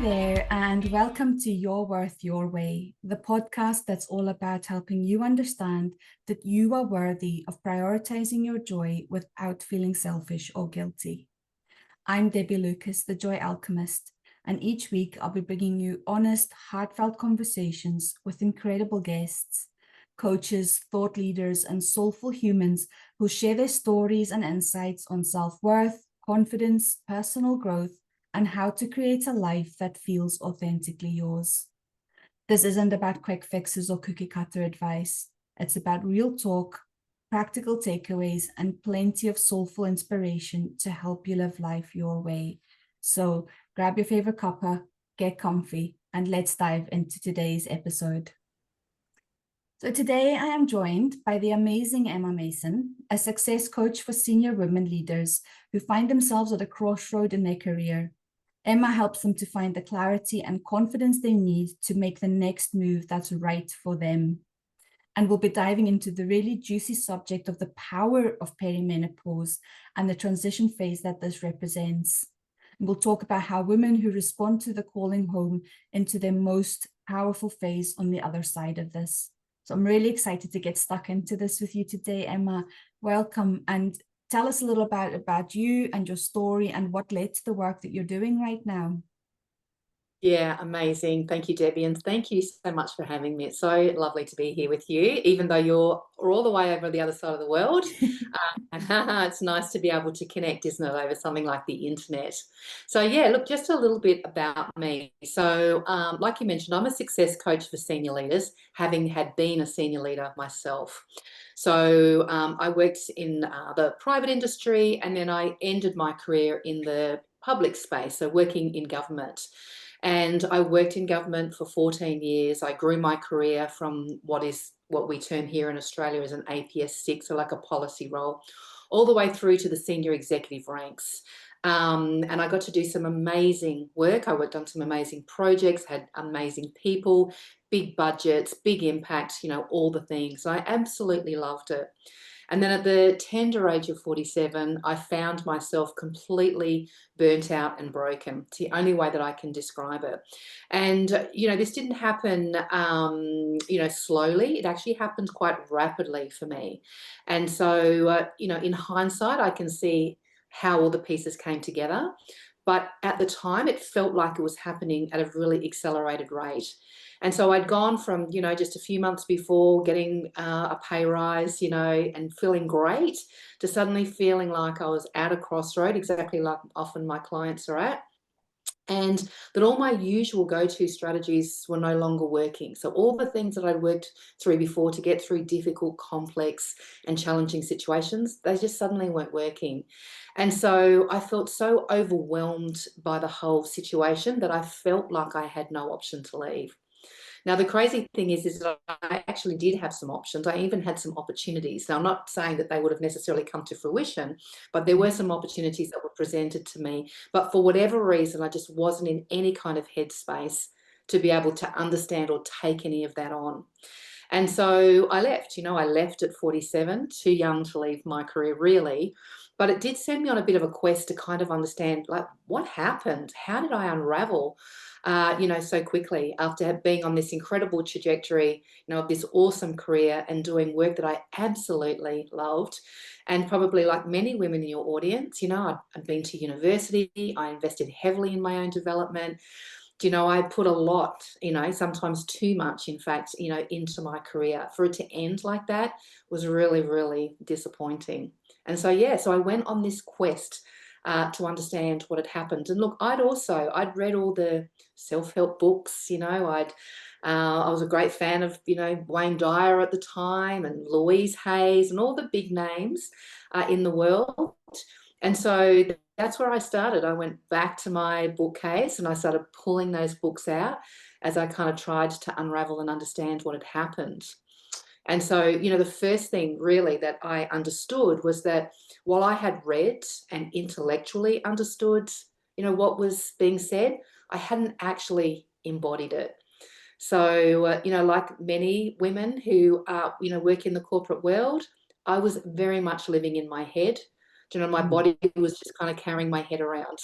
there, and welcome to Your Worth Your Way, the podcast that's all about helping you understand that you are worthy of prioritizing your joy without feeling selfish or guilty. I'm Debbie Lucas, the Joy Alchemist, and each week I'll be bringing you honest, heartfelt conversations with incredible guests, coaches, thought leaders, and soulful humans who share their stories and insights on self-worth, confidence, personal growth, and how to create a life that feels authentically yours. This isn't about quick fixes or cookie cutter advice. It's about real talk, practical takeaways, and plenty of soulful inspiration to help you live life your way. So grab your favorite cuppa, get comfy, and let's dive into today's episode. So today I am joined by the amazing Emma Mason, a success coach for senior women leaders who find themselves at a crossroad in their career. Emma helps them to find the clarity and confidence they need to make the next move that's right for them. And we'll be diving into the really juicy subject of the power of perimenopause and the transition phase that this represents. And we'll talk about how women who respond to the calling home into their most powerful phase on the other side of this. So I'm really excited to get stuck into this with you today, Emma. Welcome, and tell us a little about you and your story and what led to the work that you're doing right now. Yeah, amazing. Thank you, Debbie. And thank you so much for having me. It's so lovely to be here with you, even though you're all the way over the other side of the world. It's nice to be able to connect, isn't it, over something like the internet. So yeah, look, just a little bit about me. So like you mentioned, I'm a success coach for senior leaders, having had been a senior leader myself. So I worked in the private industry, and then I ended my career in the public space, so working in government. And I worked in government for 14 years. I grew my career from what we term here in Australia as an APS 6, so like a policy role, all the way through to the senior executive ranks. And I got to do some amazing work. I worked on some amazing projects, had amazing people, big budgets, big impact, all the things. I absolutely loved it. And then at the tender age of 47, I found myself completely burnt out and broken. It's the only way that I can describe it. And, this didn't happen, slowly. It actually happened quite rapidly for me. And so, in hindsight, I can see how all the pieces came together. But at the time, it felt like it was happening at a really accelerated rate. And so I'd gone from, just a few months before getting a pay rise, and feeling great, to suddenly feeling like I was at a crossroad, exactly like often my clients are at. And that all my usual go-to strategies were no longer working. So all the things that I'd worked through before to get through difficult, complex and challenging situations, they just suddenly weren't working. And so I felt so overwhelmed by the whole situation that I felt like I had no option to leave. Now, the crazy thing is that I actually did have some options. I even had some opportunities. Now, I'm not saying that they would have necessarily come to fruition, but there were some opportunities that were presented to me. But for whatever reason, I just wasn't in any kind of headspace to be able to understand or take any of that on. And so I left. I left at 47, too young to leave my career, really. But it did send me on a bit of a quest to kind of understand, like, what happened? How did I unravel, so quickly after being on this incredible trajectory, of this awesome career and doing work that I absolutely loved. And probably like many women in your audience, I'd been to university, I invested heavily in my own development. I put a lot, sometimes too much, in fact, into my career. For it to end like that was really, really disappointing. And so, so I went on this quest to understand what had happened. And look, I'd read all the self-help books, I was a great fan of, Wayne Dyer at the time, and Louise Hayes, and all the big names in the world. And so that's where I started. I went back to my bookcase and I started pulling those books out as I kind of tried to unravel and understand what had happened. And so, the first thing really that I understood was that while I had read and intellectually understood, what was being said, I hadn't actually embodied it. So, like many women who, work in the corporate world, I was very much living in my head, You know, my body was just kind of carrying my head around.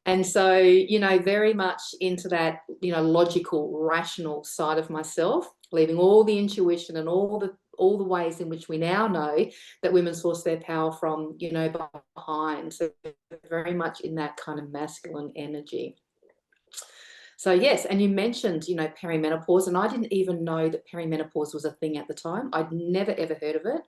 And so, you know, very much into that, you know, logical, rational side of myself, leaving all the intuition and all the ways in which we now know that women source their power from, you know, behind. So very much in that kind of masculine energy. So yes, and you mentioned, you know, perimenopause, and I didn't even know that perimenopause was a thing at the time. I'd never ever heard of it.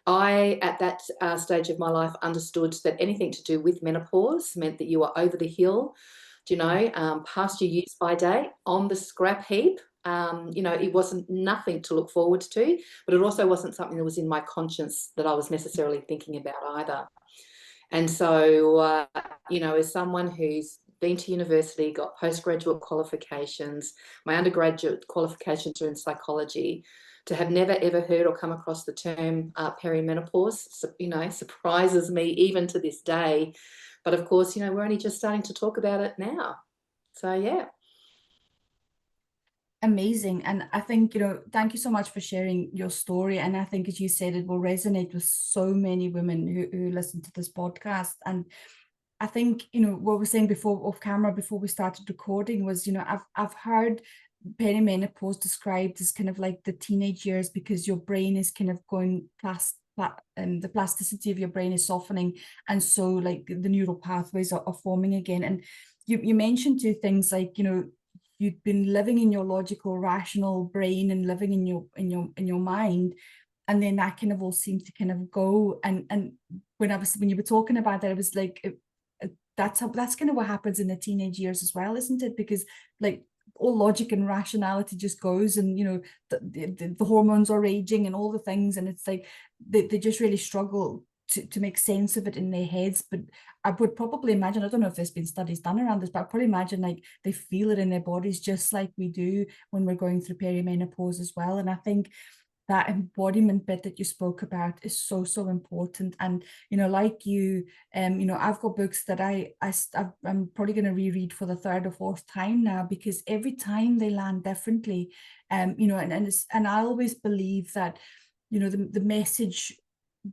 I, at that stage of my life, understood that anything to do with menopause meant that you were over the hill, you know, past your use by date, on the scrap heap. You know, it wasn't nothing to look forward to, but it also wasn't something that was in my conscience that I was necessarily thinking about either. And so, you know, as someone who's been to university, got postgraduate qualifications, my undergraduate qualifications are in psychology, to have never ever heard or come across the term perimenopause, you know, surprises me even to this day. But of course, you know, we're only just starting to talk about it now. So yeah. Amazing. And I think, you know, thank you so much for sharing your story. And I think, as you said, it will resonate with so many women who listen to this podcast. And I think, you know, what we were saying before off camera, before we started recording, was, you know, I've heard perimenopause described as kind of like the teenage years, because your brain is kind of going the plasticity of your brain is softening, and so like the neural pathways are forming again. And you mentioned two things, like, you know, you'd been living in your logical, rational brain and living in your mind, and then that kind of all seems to kind of go. And when you were talking about that, it was like that's kind of what happens in the teenage years as well, isn't it? Because like all logic and rationality just goes, and you know the hormones are raging and all the things, and it's like they just really struggle to make sense of it in their heads. But I would probably imagine, I don't know if there's been studies done around this, but I probably imagine like they feel it in their bodies just like we do when we're going through perimenopause as well. And I think that embodiment bit that you spoke about is so important. And you know, like you know, I've got books that I'm probably going to reread for the third or fourth time now, because every time they land differently. You know, and I always believe that, you know, the message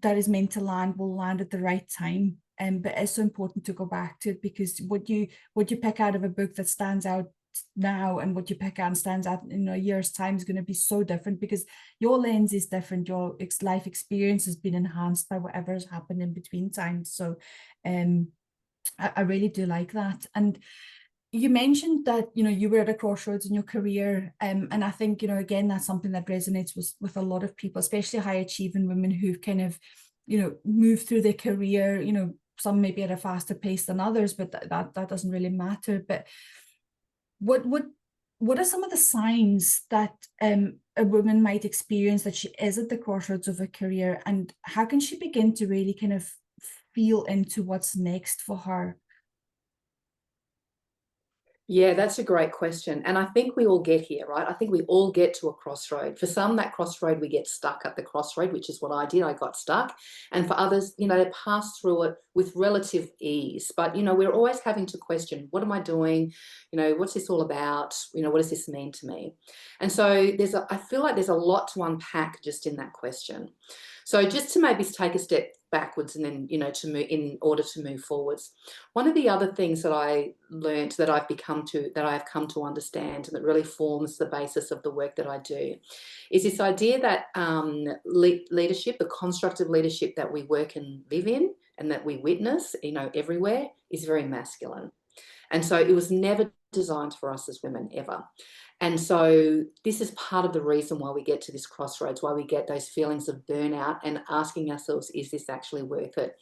that is meant to land will land at the right time. But it's so important to go back to it, because what you pick out of a book that stands out now and what you pick out and stands out in a year's time is going to be so different, because your lens is different, your life experience has been enhanced by whatever has happened in between times. So I really do like that. And you mentioned that, you know, you were at a crossroads in your career, and I think, you know, again, that's something that resonates with a lot of people, especially high achieving women who've kind of, you know, moved through their career, you know, some maybe at a faster pace than others, but that doesn't really matter. But what are some of the signs that a woman might experience that she is at the crossroads of a career, and how can she begin to really kind of feel into what's next for her? Yeah, that's a great question. And I think we all get here, right? I think we all get to a crossroad. For some, that crossroad, we get stuck at the crossroad, which is what I did. I got stuck. And for others, you know, they pass through it with relative ease. But, you know, we're always having to question, what am I doing? You know, what's this all about? You know, what does this mean to me? And so I feel like there's a lot to unpack just in that question. So just to maybe take a step backwards and then, you know, to move in order to move forwards. One of the other things that I learned, that I've come to understand, and that really forms the basis of the work that I do, is this idea that leadership, the construct of leadership that we work and live in and that we witness, you know, everywhere, is very masculine. And so it was never designed for us as women, ever. And so this is part of the reason why we get to this crossroads, why we get those feelings of burnout and asking ourselves, is this actually worth it?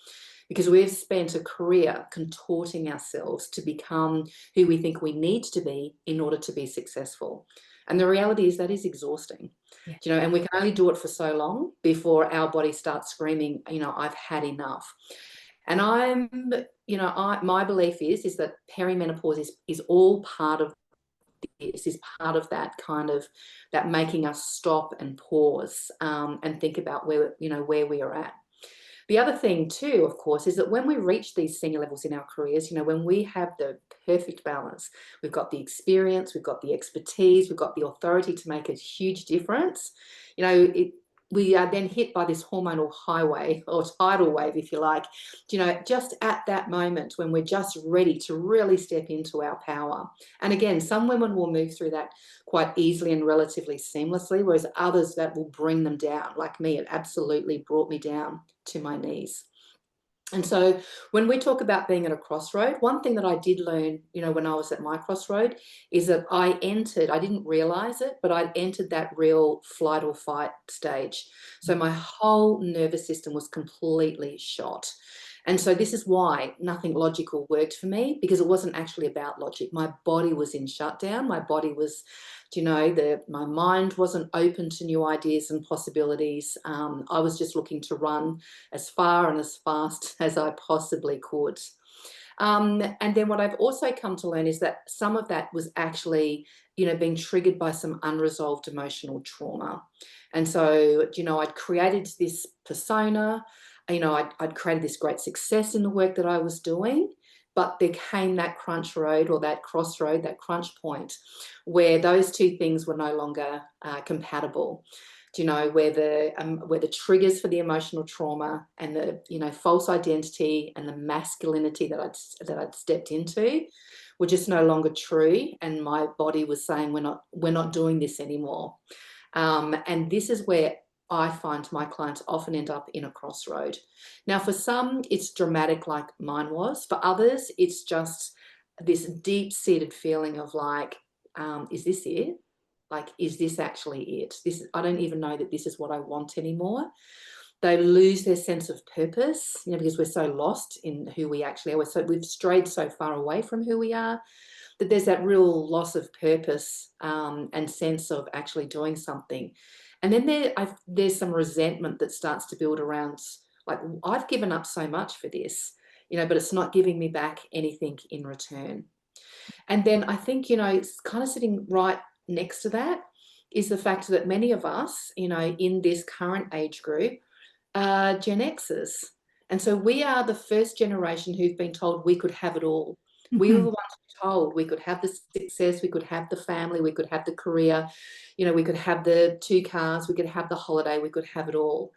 Because we've spent a career contorting ourselves to become who we think we need to be in order to be successful. And the reality is that is exhausting. Yeah. You know, and we can only do it for so long before our body starts screaming, you know, I've had enough. And my belief is that perimenopause is all part of this, is part of that kind of, that making us stop and pause, and think about where we are at. The other thing too, of course, is that when we reach these senior levels in our careers, you know, when we have the perfect balance, we've got the experience, we've got the expertise, we've got the authority to make a huge difference, you know, we are then hit by this hormonal highway, or tidal wave, if you like, just at that moment when we're just ready to really step into our power. And again, some women will move through that quite easily and relatively seamlessly, whereas others, that will bring them down. Like me, it absolutely brought me down to my knees. And so when we talk about being at a crossroad, one thing that I did learn, when I was at my crossroad, is that I didn't realize it, but I'd entered that real flight or fight stage. So my whole nervous system was completely shot. And so this is why nothing logical worked for me, because it wasn't actually about logic. My body was in shutdown. My body was, my mind wasn't open to new ideas and possibilities. I was just looking to run as far and as fast as I possibly could. And then what I've also come to learn is that some of that was actually, being triggered by some unresolved emotional trauma. And so, I'd created this persona, I'd created this great success in the work that I was doing, but there came that crunch road, or that crossroad, that crunch point, where those two things were no longer compatible. Where the triggers for the emotional trauma and the false identity and the masculinity that I'd stepped into were just no longer true, and my body was saying, we're not doing this anymore. And this is where I find my clients often end up in a crossroad. Now, for some, it's dramatic, like mine was. For others, it's just this deep-seated feeling of like, is this it? Like, is this actually it? I don't even know that this is what I want anymore. They lose their sense of purpose, because we're so lost in who we actually are. We've strayed so far away from who we are, that there's that real loss of purpose and sense of actually doing something. And then there's some resentment that starts to build around, like, I've given up so much for this, but it's not giving me back anything in return. And then I think, it's kind of sitting right next to that is the fact that many of us, in this current age group, are Gen Xers. And so we are the first generation who've been told we could have it all. We were the ones told we could have the success, we could have the family, we could have the career, we could have the 2 cars, we could have the holiday, we could have it all.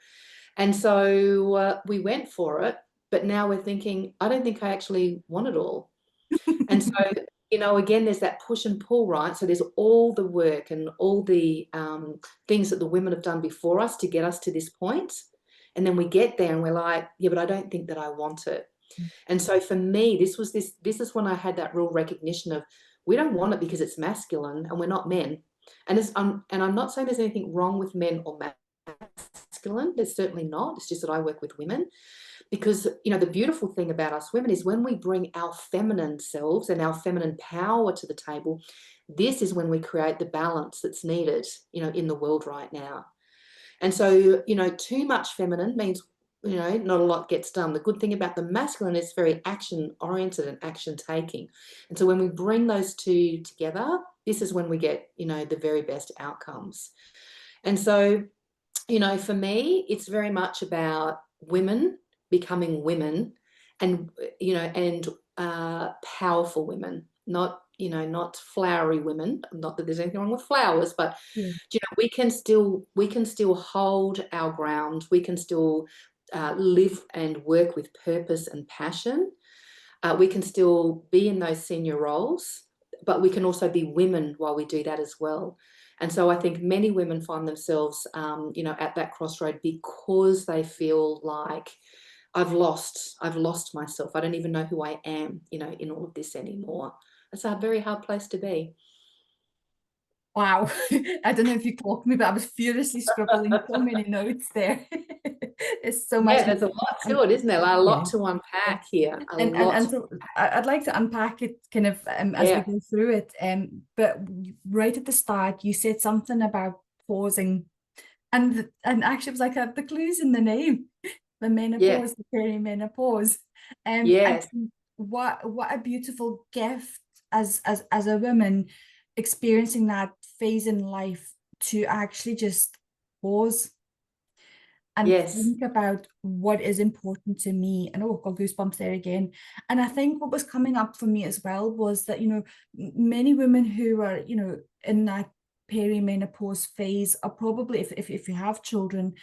And so we went for it, but now we're thinking, I don't think I actually want it all. And so, again, there's that push and pull, right? So there's all the work and all the things that the women have done before us to get us to this point. And then we get there and we're like, yeah, but I don't think that I want it. And so for me, this is when I had that real recognition of, we don't want it because it's masculine and we're not men. And I'm not saying there's anything wrong with men or masculine. There's certainly not. It's just that I work with women. Because, the beautiful thing about us women is when we bring our feminine selves and our feminine power to the table, this is when we create the balance that's needed, in the world right now. And so, too much feminine means, not a lot gets done. The good thing about the masculine is very action oriented and action taking. And so when we bring those two together, this is when we get, the very best outcomes. And so, for me, it's very much about women becoming women, and powerful women, not flowery women. Not that there's anything wrong with flowers, but Yeah. we can still hold our ground. We can still live and work with purpose and passion. We can still be in those senior roles, but we can also be women while we do that as well. And so I think many women find themselves, at that crossroad because they feel like, I've lost myself. I don't even know who I am, in all of this anymore. It's a very hard place to be. Wow. I don't know if you clocked me, but I was furiously scribbling so many notes there. It's so much. Yeah, there's a lot to And, it, isn't there? A yeah. lot to unpack here. A And lot. so I'd like to unpack it kind of as we Yeah. go through it. But right at the start, you said something about pausing, and actually it was like the clues in the name, the Yeah. menopause, the perimenopause. And Yes. what a beautiful gift as a woman experiencing that phase in life, to actually just pause and Yes. think about what is important to me. And oh, got goosebumps there again. And I think what was coming up for me as well was that, many women who are, in that perimenopause phase are probably, if you have children,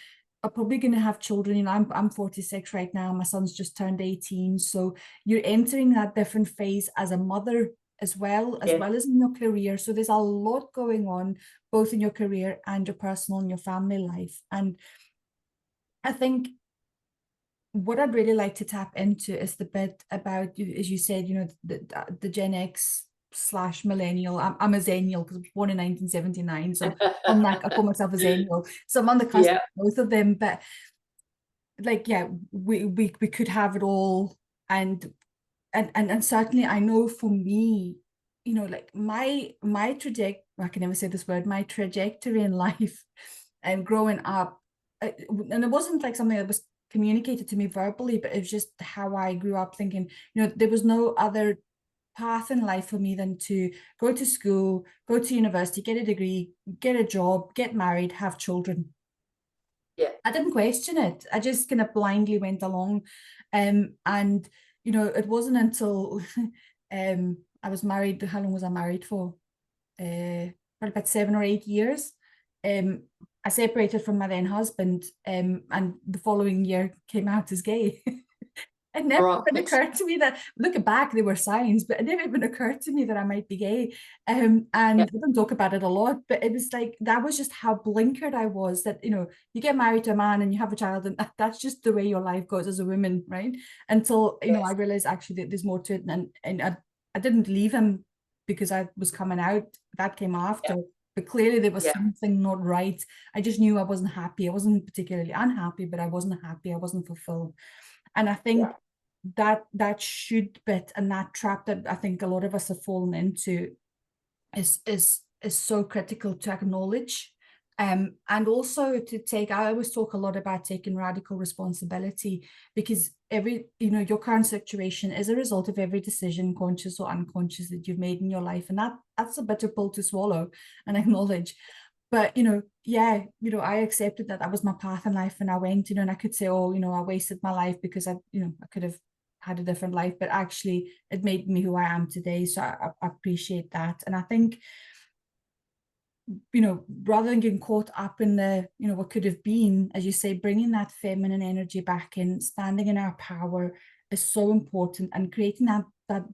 are probably going to have children. You know, I'm 46 right now. My son's just turned 18. So you're entering that different phase as a mother as well as in your career. So there's a lot going on, both in your career and your personal and your family life. And I think what I'd really like to tap into is the bit about, as you said, you know, the Gen X slash millennial. I'm a Zennial because I was born in 1979. So I'm like, I call myself a Zennial. So I'm on the cusp of both of them. But like, yeah, we could have it all. And certainly I know for me, you know, like my trajectory, I can never say this word, my trajectory in life and growing up, and it wasn't like something that was communicated to me verbally, but it was just how I grew up thinking, you know, there was no other path in life for me than to go to school, go to university, get a degree, get a job, get married, have children. I didn't question it. I just kind of blindly went along. And, you know, it wasn't until I was married. How long was I married for? Probably about 7 or 8 years. I separated from my then husband, and the following year came out as gay. It never even occurred to me that, looking back, there were signs, but it never even occurred to me that I might be gay. And we don't talk about it a lot, but it was like, that was just how blinkered I was, that, you know, you get married to a man and you have a child, and that's just the way your life goes as a woman, right? Until, you know, I realized actually that there's more to it. And I didn't leave him because I was coming out. That came after. But clearly there was something not right. I just knew I wasn't happy. I wasn't particularly unhappy, but I wasn't happy. I wasn't fulfilled. And I think that should bit, and that trap that I think a lot of us have fallen into is so critical to acknowledge. And also to take, I always talk a lot about taking radical responsibility, because every, you know, your current situation is a result of every decision, conscious or unconscious, that you've made in your life. And that's a bitter pill to swallow and acknowledge. But, you know, I accepted that was my path in life, and I went, you know, and I could say, oh, you know, I wasted my life because I could have had a different life, but actually it made me who I am today. So I appreciate that. And I think, you know, rather than getting caught up in the, you know, what could have been, as you say, bringing that feminine energy back in, standing in our power is so important, and creating that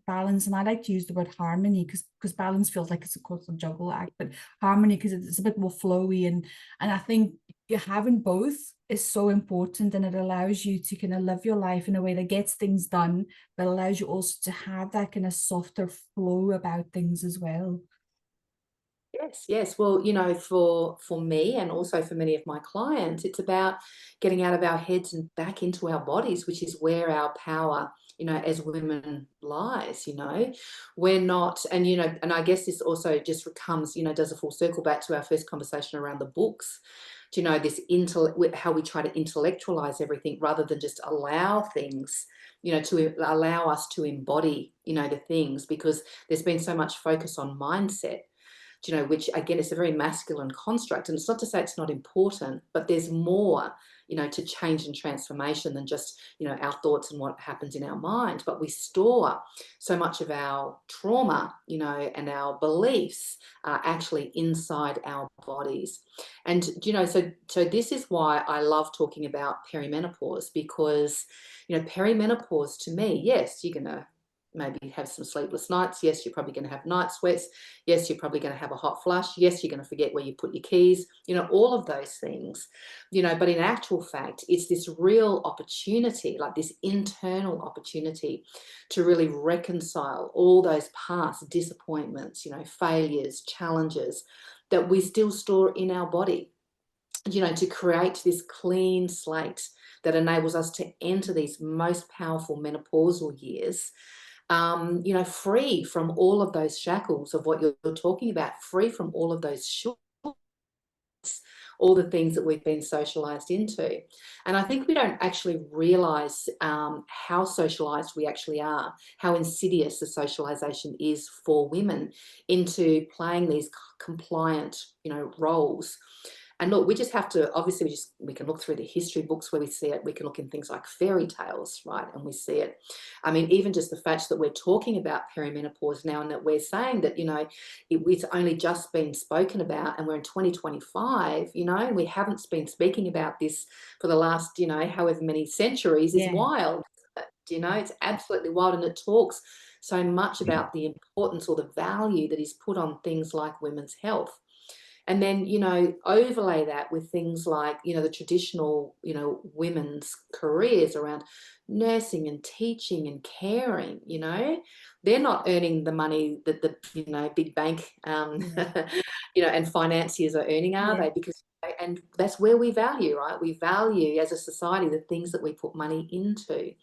balance. And I like to use the word harmony, because balance feels like it's a constant juggle act, but harmony, because it's a bit more flowy. And I think having both is so important, and it allows you to kind of live your life in a way that gets things done, but allows you also to have that kind of softer flow about things as well. Yes. Well, you know, for me, and also for many of my clients, it's about getting out of our heads and back into our bodies, which is where our power, you know, as women lies. You know, we're not, and you know, and I guess this also just comes, you know, does a full circle back to our first conversation around the books. Do you know, this how we try to intellectualize everything rather than just allow things, you know, to allow us to embody, you know, the things, because there's been so much focus on mindset, you know, which again is a very masculine construct. And it's not to say it's not important, but there's more, you know, to change and transformation than just, you know, our thoughts and what happens in our mind. But we store so much of our trauma, you know, and our beliefs are actually inside our bodies. And, you know, so this is why I love talking about perimenopause, because, you know, perimenopause to me, yes, you're going to maybe have some sleepless nights. Yes, you're probably going to have night sweats. Yes, you're probably going to have a hot flush. Yes, you're going to forget where you put your keys, you know, all of those things, you know, but in actual fact, it's this real opportunity, like this internal opportunity to really reconcile all those past disappointments, you know, failures, challenges that we still store in our body, you know, to create this clean slate that enables us to enter these most powerful menopausal years, you know, free from all of those shackles of what you're talking about, free from all of those all the things that we've been socialized into. And I think we don't actually realize how socialized we actually are, how insidious the socialization is for women into playing these compliant, you know, roles. And look, we just have to, obviously, we can look through the history books where we see it. We can look in things like fairy tales, right? And we see it. I mean, even just the fact that we're talking about perimenopause now, and that we're saying that, it's only just been spoken about, and we're in 2025, and we haven't been speaking about this for the last, however many centuries, is Yeah. wild. It's absolutely wild. And it talks so much about the importance or the value that is put on things like women's health. And then, overlay that with things like, the traditional, women's careers around nursing and teaching and caring, they're not earning the money that the, big bank, Yeah. and financiers are earning, are Yeah. they? Because, and that's where we value, right? We value as a society the things that we put money into.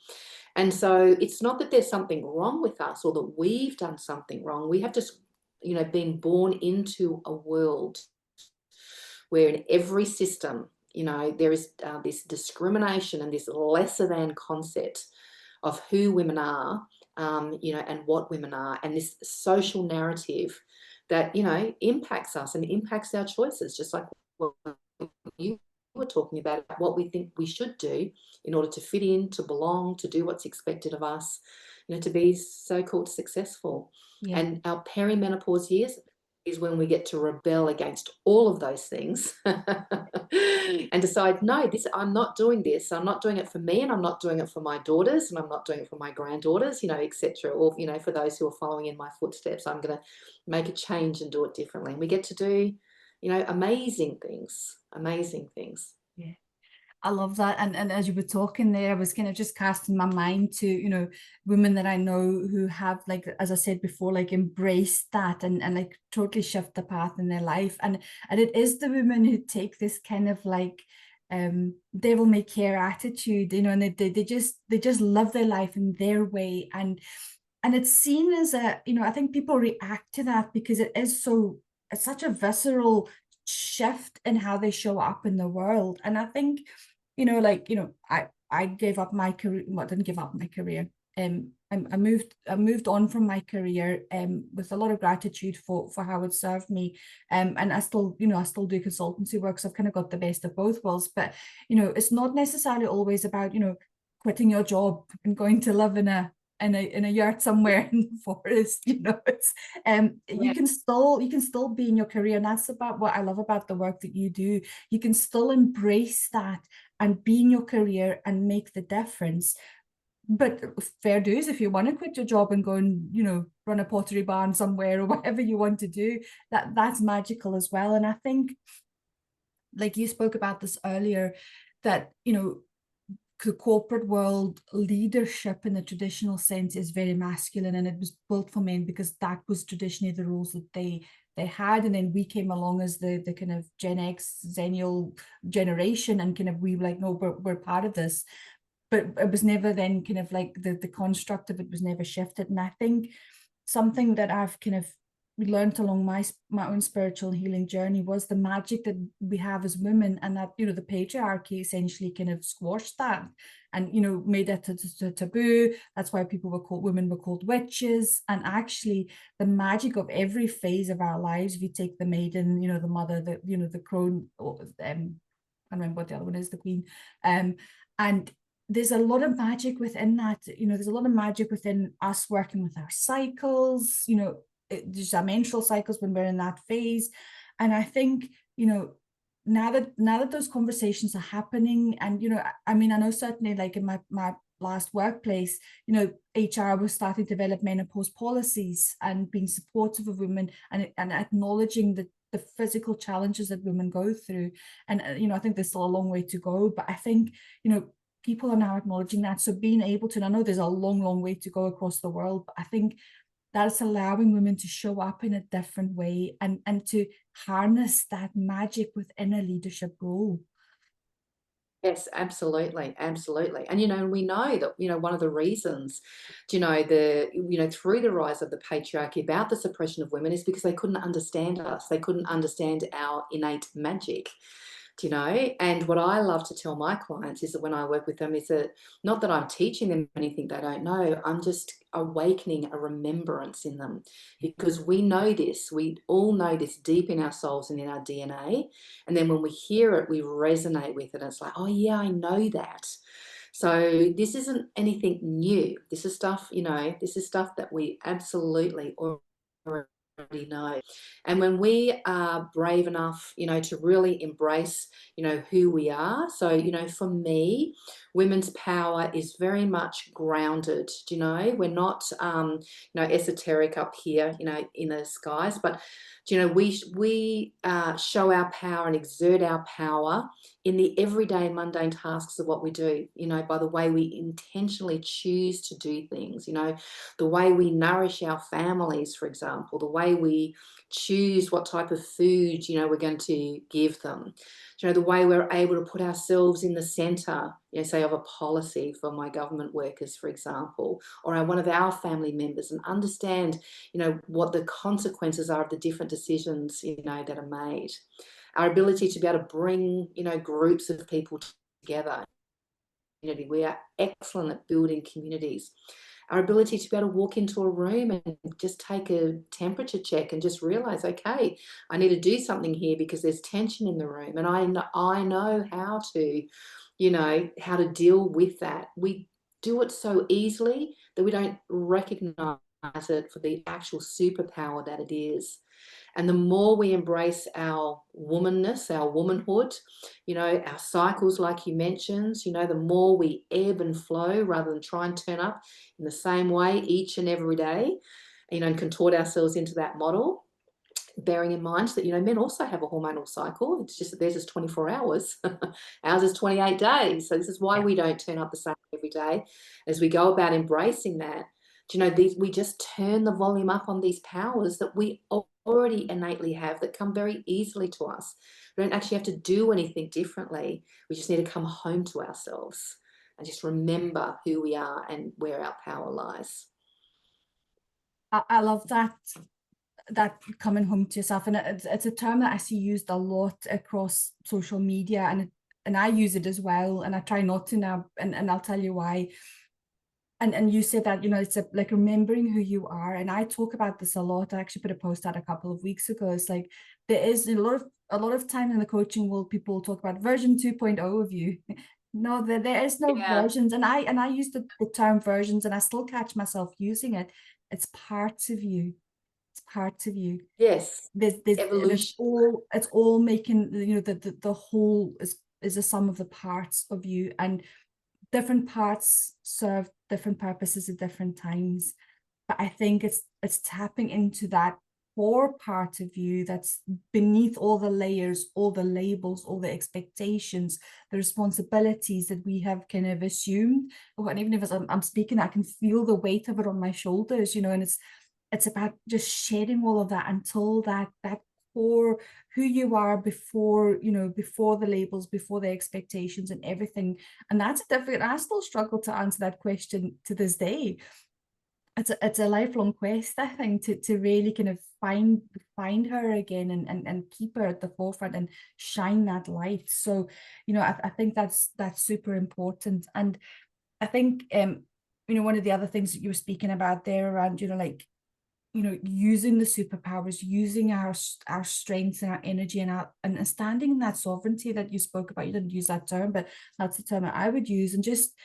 And so it's not that there's something wrong with us or that we've done something wrong. We have just, been born into a world where in every system, there is this discrimination and this lesser than concept of who women are, and what women are, and this social narrative that, impacts us and impacts our choices, just like what you were talking about, what we think we should do in order to fit in, to belong, to do what's expected of us, to be so-called successful. Yeah. And our perimenopause years is when we get to rebel against all of those things and decide, no, I'm not doing this. I'm not doing it for me, and I'm not doing it for my daughters, and I'm not doing it for my granddaughters, etc. Or, for those who are following in my footsteps, I'm going to make a change and do it differently. And we get to do, amazing things, amazing things. Yeah. I love that. And as you were talking there, I was kind of just casting my mind to, women that I know who have, like, as I said before, like embraced that and like totally shift the path in their life. And it is the women who take this kind of like devil may care attitude, and they just live their life in their way. And it's seen as I think people react to that because it's such a visceral shift in how they show up in the world. And I think, I gave up my career. Well, I didn't give up my career. I moved on from my career with a lot of gratitude for how it served me. And I still do consultancy work, so I've kind of got the best of both worlds. But it's not necessarily always about quitting your job and going to live in a yurt somewhere in the forest. It's Yeah. you can still be in your career, and that's about what I love about the work that you do. You can still embrace that and be in your career and make the difference. But fair dues, if you want to quit your job and go and run a pottery barn somewhere or whatever you want to do, that's magical as well. And I think, like you spoke about this earlier, that the corporate world leadership in the traditional sense is very masculine, and it was built for men because that was traditionally the roles that they had. And then we came along as the kind of Gen X Xennial generation, and kind of we were like, no, we're part of this. But it was never then kind of like the construct of it was never shifted. And I think something that I've kind of learned along my own spiritual healing journey was the magic that we have as women, and that the patriarchy essentially kind of squashed that and made it a taboo. That's why women were called witches. And actually the magic of every phase of our lives, if you take the maiden, the mother, the crone, I remember what the other one is, the queen, and there's a lot of magic within that. There's a lot of magic within us working with our cycles, there's our menstrual cycles when we're in that phase. And I think, now that those conversations are happening, and, I mean, I know certainly like in my last workplace, HR was starting to develop menopause policies and being supportive of women and acknowledging the physical challenges that women go through. And, I think there's still a long way to go, but I think, people are now acknowledging that. So being able to, and I know there's a long, long way to go across the world, but I think that's allowing women to show up in a different way and to harness that magic within a leadership role. Yes, absolutely, absolutely. And we know that one of the reasons, through the rise of the patriarchy about the suppression of women is because they couldn't understand us. They couldn't understand our innate magic. you know? And what I love to tell my clients is that when I work with them is that not that I'm teaching them anything they don't know, I'm just awakening a remembrance in them, because we know this, we all know this deep in our souls and in our DNA. And then when we hear it, we resonate with it. And it's like, oh yeah, I know that. So this isn't anything new. This is stuff, you know, this is stuff that we absolutely already know. And when we are brave enough, you know, to really embrace, you know, who we are. So, you know, for me, women's power is very much grounded. You know, we're not, you know, esoteric up here, you know, in the skies, but you know, we show our power and exert our power in the everyday mundane tasks of what we do, you know, by the way we intentionally choose to do things, you know, the way we nourish our families, for example, the way we choose what type of food, you know, we're going to give them, you know, the way we're able to put ourselves in the center, you know, say of a policy for my government workers, for example, or one of our family members, and understand, you know, what the consequences are of the different decisions, you know, that are made. Our ability to be able to bring, you know, groups of people together. We are excellent at building communities. Our ability to be able to walk into a room and just take a temperature check and just realize, okay, I need to do something here because there's tension in the room, and I know how to, you know, how to deal with that. We do it so easily that we don't recognize it for the actual superpower that it is. And the more we embrace our womanness, our womanhood, you know, our cycles, like you mentioned, you know, the more we ebb and flow rather than try and turn up in the same way each and every day, you know, and contort ourselves into that model, bearing in mind that, you know, men also have a hormonal cycle. It's just that theirs is 24 hours. Ours is 28 days. So this is why Yeah. we don't turn up the same every day. As we go about embracing that, do you know, we just turn the volume up on these powers that we already innately have that come very easily to us. We don't actually have to do anything differently. We just need to come home to ourselves and just remember who we are and where our power lies. I love that coming home to yourself, and it's a term that I see used a lot across social media, and I use it as well, and I try not to now, and I'll tell you why. And you said that, you know, it's like remembering who you are, and I talk about this a lot. I actually put a post out a couple of weeks ago. It's like there is a lot of time in the coaching world, people talk about version 2.0 of you. No, there is no Yeah. versions, and I use the term versions, and I still catch myself using it. It's parts of you. It's parts of you. Yes. There's Evolution. all, it's all making, you know, the whole is a sum of the parts of you, and different parts serve different purposes at different times. But I think it's tapping into that core part of you that's beneath all the layers, all the labels, all the expectations, the responsibilities that we have kind of assumed. Oh, and even if I'm speaking, I can feel the weight of it on my shoulders, you know, and it's about just shedding all of that until that core, who you are before, you know, before the labels, before the expectations and everything. And that's difficult. I still struggle to answer that question to this day. It's a lifelong quest, I think, to really kind of find her again, and keep her at the forefront and shine that light. So, you know, I think that's super important. And I think you know, one of the other things that you were speaking about there around, you know, like, you know, using the superpowers, using our strengths and our energy, and standing in that sovereignty that you spoke about. You didn't use that term, but that's the term that I would use. And just,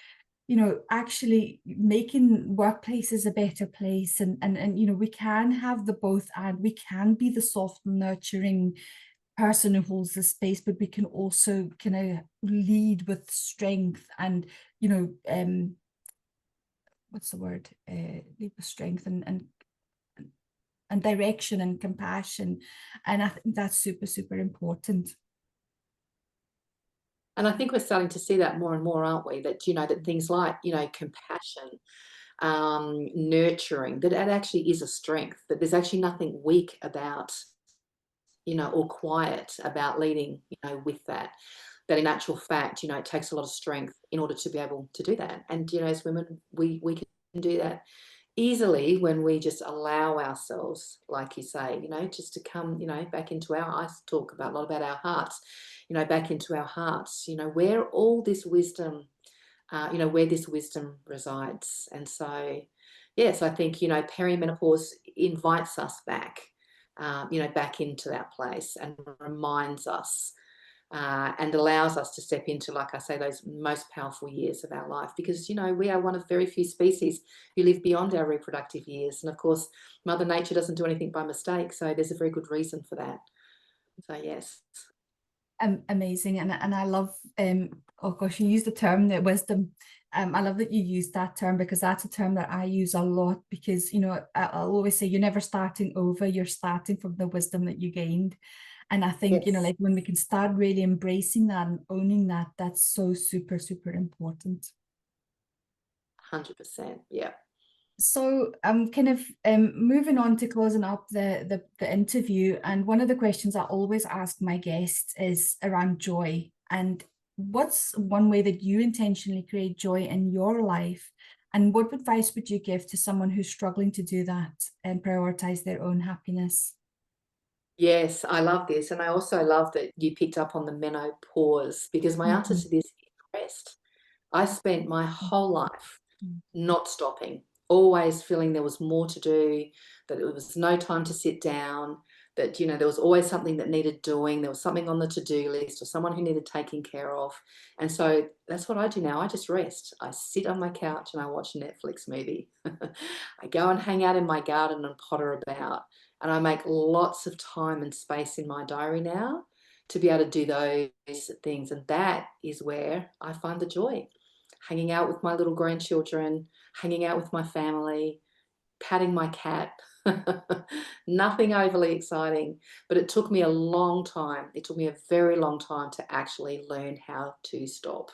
you know, actually making workplaces a better place, and you know, we can have the both, and we can be the soft, nurturing person who holds the space, but we can also kind of lead with strength, and you know, what's the word, lead with strength, and direction and compassion. And I think that's super, super important. And I think we're starting to see that more and more, aren't we? That, you know, that things like, you know, compassion, nurturing, that it actually is a strength, that there's actually nothing weak about, you know, or quiet about leading, you know, with that. That in actual fact, you know, it takes a lot of strength in order to be able to do that. And, you know, as women, we can do that easily when we just allow ourselves, like you say, just to come, back into I talk about a lot about our hearts, back into our hearts, where all this wisdom, where this wisdom resides. And so, yes, I think, perimenopause invites us back, back into that place and reminds us and allows us to step into, like I say, those most powerful years of our life, because we are one of very few species who live beyond our reproductive years, and of course Mother Nature doesn't do anything by mistake, so there's a very good reason for that. So yes. Amazing. And I love, oh gosh, you used the term that wisdom. I love that you use that term, because that's a term that I use a lot, because I'll always say you're never starting over, you're starting from the wisdom that you gained. And I think, Yes. like when we can start really embracing that and owning that, that's so super, super important. 100%. Yeah. So I'm kind of moving on to closing up the interview. And one of the questions I always ask my guests is around joy. And what's one way that you intentionally create joy in your life? And what advice would you give to someone who's struggling to do that and prioritize their own happiness? Yes, I love this. And I also love that you picked up on the menopause, because my answer Mhm. to this is rest. I spent my whole life not stopping, always feeling there was more to do, that there was no time to sit down, that, there was always something that needed doing. There was something on the to-do list or someone who needed taking care of. And so that's what I do now. I just rest. I sit on my couch and I watch a Netflix movie. I go and hang out in my garden and potter about. And I make lots of time and space in my diary now to be able to do those things. And that is where I find the joy. Hanging out with my little grandchildren, hanging out with my family, patting my cat. Nothing overly exciting, but it took me a long time. It took me a very long time to actually learn how to stop.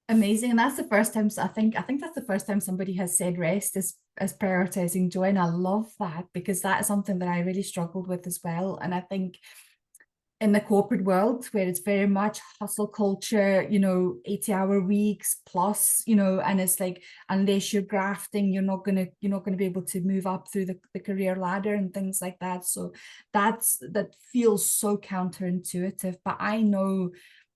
Amazing. And that's the first time, so I think that's the first time somebody has said rest as prioritizing joy. And I love that, because that is something that I really struggled with as well. And I think in the corporate world, where it's very much hustle culture, 80-hour weeks plus, and it's like, unless you're grafting, you're not gonna be able to move up through the career ladder and things like that. So that feels so counterintuitive. But I know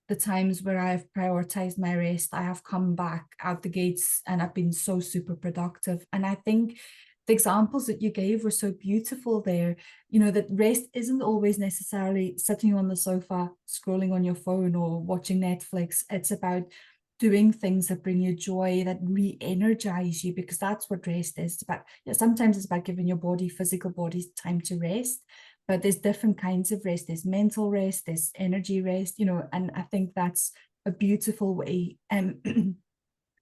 the times where I've prioritized my rest, I have come back out the gates and I've been so super productive. And I think the examples that you gave were so beautiful there, that rest isn't always necessarily sitting on the sofa, scrolling on your phone or watching Netflix. It's about doing things that bring you joy, that re-energize you, because that's what rest is. It's about, sometimes it's about giving your physical body time to rest, but there's different kinds of rest. There's mental rest, there's energy rest, and I think that's a beautiful way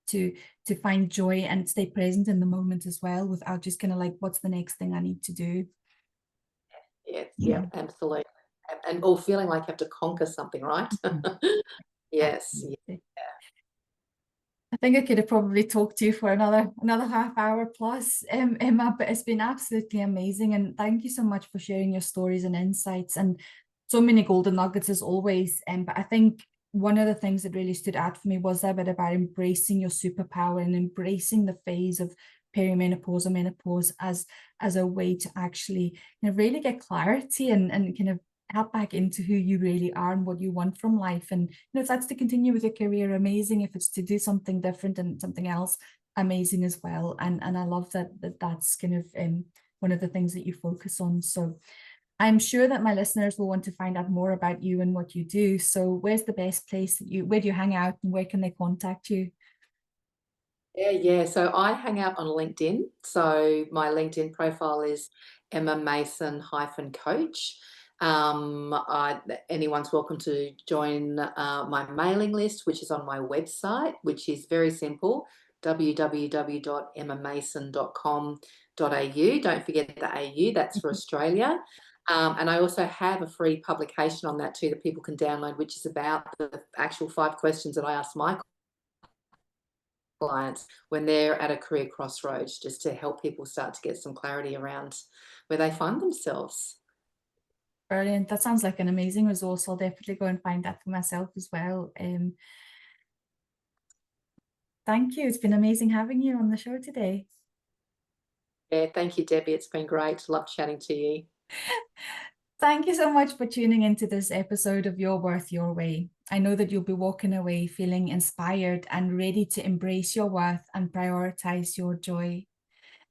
to find joy and stay present in the moment as well, without just kind of like, what's the next thing I need to do. Yes, yeah, absolutely. And feeling like you have to conquer something, right? Yes, yeah. Absolutely. I think I could have probably talked to you for another half hour plus, Emma, but it's been absolutely amazing. And thank you so much for sharing your stories and insights, and so many golden nuggets as always. But I think one of the things that really stood out for me was that bit about embracing your superpower and embracing the phase of perimenopause or menopause as a way to actually really get clarity and kind of tap back into who you really are and what you want from life. And if that's to continue with your career, amazing. If it's to do something different and something else, amazing as well. And I love that's kind of one of the things that you focus on. So I'm sure that my listeners will want to find out more about you and what you do. So where's the best place where do you hang out, and where can they contact you? Yeah. So I hang out on LinkedIn. So my LinkedIn profile is Emma Mason hyphen coach. Anyone's welcome to join my mailing list, which is on my website, which is very simple: www.emmamason.com.au. Don't forget the AU, that's for Australia. And I also have a free publication on that too that people can download, which is about the actual 5 questions that I asked my clients when they're at a career crossroads, just to help people start to get some clarity around where they find themselves. Brilliant. That sounds like an amazing resource. I'll definitely go and find that for myself as well. Thank you. It's been amazing having you on the show today. Yeah, thank you, Debbie. It's been great. Love chatting to you. Thank you so much for tuning into this episode of Your Worth Your Way. I know that you'll be walking away feeling inspired and ready to embrace your worth and prioritize your joy.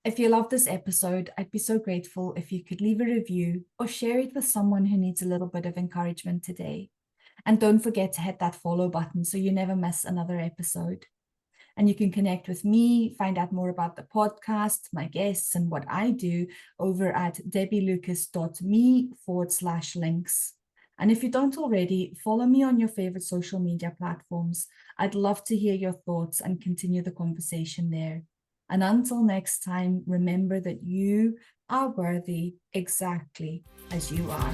If you love this episode, I'd be so grateful if you could leave a review or share it with someone who needs a little bit of encouragement today. And don't forget to hit that follow button so you never miss another episode. And you can connect with me, find out more about the podcast, my guests, and what I do over at debbielucas.me/links. And if you don't already, follow me on your favorite social media platforms. I'd love to hear your thoughts and continue the conversation there. And until next time, remember that you are worthy exactly as you are.